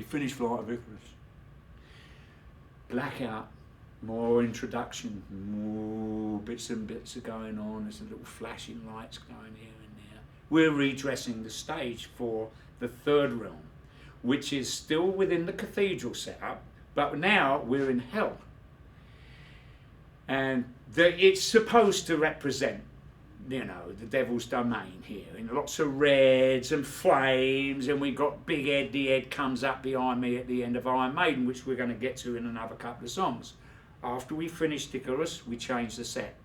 finished Flight of Icarus. Blackout, more introduction, more bits and bits are going on. There's a little flashing lights going here and there. We're redressing the stage for the third realm, which is still within the cathedral setup, but now we're in hell. And it's supposed to represent, you know, the devil's domain here, and lots of reds and flames, and we got Big Ed, the Ed comes up behind me at the end of Iron Maiden, which we're going to get to in another couple of songs. After we finished Icarus, we changed the set.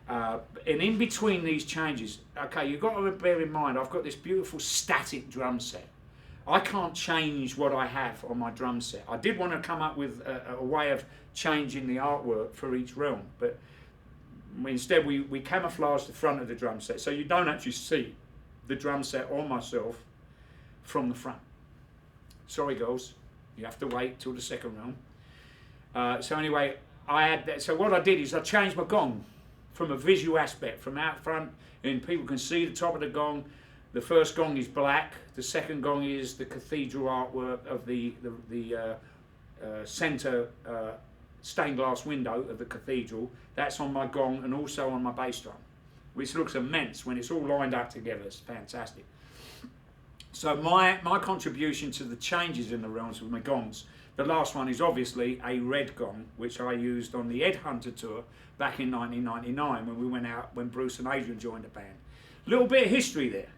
And in between these changes, okay, you've got to bear in mind, I've got this beautiful static drum set. I can't change what I have on my drum set. I did want to come up with a way of changing the artwork for each realm, but instead we camouflage the front of the drum set, so you don't actually see the drum set or myself from the front. Sorry girls, you have to wait till the second realm. So anyway, so what I did is I changed my gong from a visual aspect, from out front, and people can see the top of the gong. The first gong is black, the second gong is the cathedral artwork of the centre stained glass window of the cathedral. That's on my gong and also on my bass drum, which looks immense when it's all lined up together. It's fantastic. So my contribution to the changes in the realms with my gongs, the last one is obviously a red gong, which I used on the Ed Hunter tour back in 1999 when we went out, when Bruce and Adrian joined the band. A little bit of history there.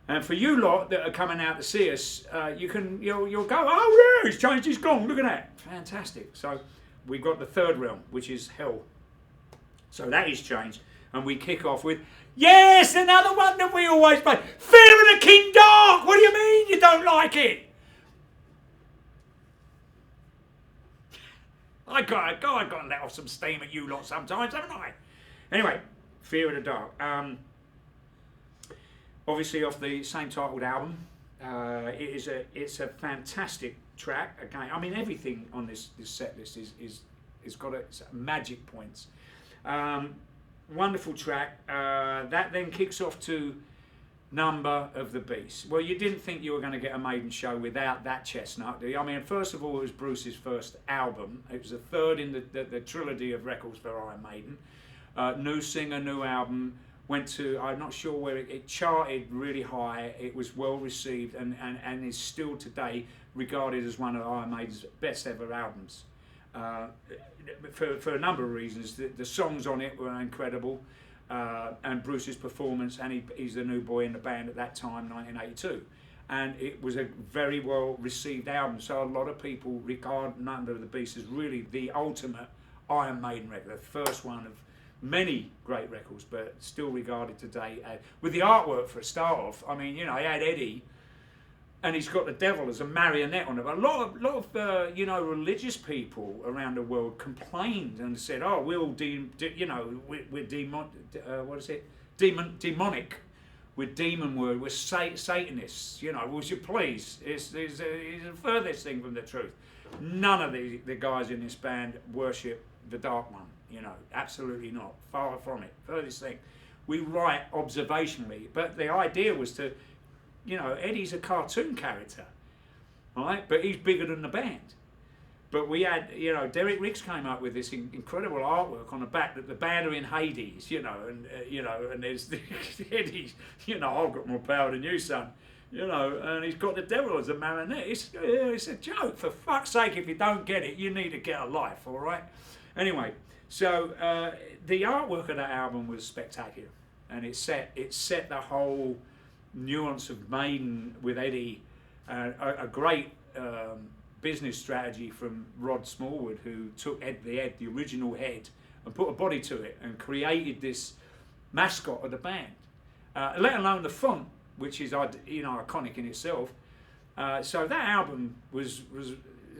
And for you lot that are coming out to see us, you'll go, oh yeah, he's changed his gong, look at that. Fantastic. So we've got the third realm, which is hell. So that is changed. And we kick off with, yes, another one that we always play, Fear of the King Dark. What do you mean you don't like it? I got to let off some steam at you lot sometimes, haven't I? Anyway, Fear of the Dark. Obviously off the same titled album. It's a fantastic track. Again, I mean everything on this set list is got its magic points. Wonderful track. That then kicks off to Number of the Beast. Well, you didn't think you were going to get a Maiden show without that chestnut, do you? I mean, first of all, it was Bruce's first album. It was the third in the trilogy of records for Iron Maiden. New singer, new album. Went to, I'm not sure where it charted really high. It was well received and is still today regarded as one of Iron Maiden's best ever albums. For a number of reasons. The songs on it were incredible, and Bruce's performance, and he's the new boy in the band at that time, 1982. And it was a very well received album, so a lot of people regard Number of the Beast as really the ultimate Iron Maiden record, the first one of many great records, but still regarded today with the artwork for a start off. I mean, you know, he had Eddie, and he's got the devil as a marionette on it. A lot of religious people around the world complained and said, "Oh, we're demonic. We're demon word. We're Satanists. You know, would you please? It's the furthest thing from the truth. None of the guys in this band worship the Dark One. You know, absolutely not. Far from it. Furthest thing. We write observationally, but the idea was to, you know, Eddie's a cartoon character, right? But he's bigger than the band. But we had, you know, Derek Riggs came up with this incredible artwork on the back that the band are in Hades, you know, and there's Eddie's, you know, I've got more power than you, son, you know, and he's got the devil as a marionette. It's a joke. For fuck's sake, if you don't get it, you need to get a life, all right? Anyway. So the artwork of that album was spectacular, and it set the whole nuance of Maiden with Eddie, a great business strategy from Rod Smallwood, who took the original Ed, and put a body to it and created this mascot of the band, let alone the font, which is, you know, iconic in itself. So that album was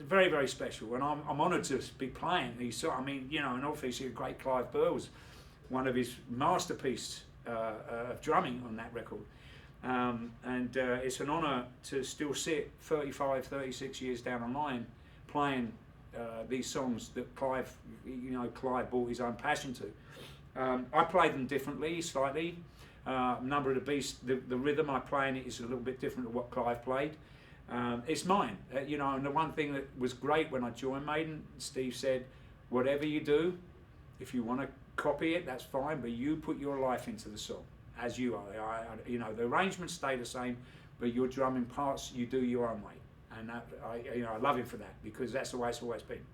very, very special, and I'm honoured to be playing these. I mean, you know, and obviously a great Clive Burr was one of his masterpieces of drumming on that record, and it's an honour to still sit 35, 36 years down the line playing these songs that Clive brought his own passion to. I play them differently, slightly. Number of the Beast, the rhythm I play in it is a little bit different to what Clive played. It's mine, you know. And the one thing that was great when I joined Maiden, Steve said, whatever you do, if you want to copy it, that's fine, but you put your life into the song as you are. You know, the arrangements stay the same, but your drumming parts, you do your own way. And that, I love him for that, because that's the way it's always been.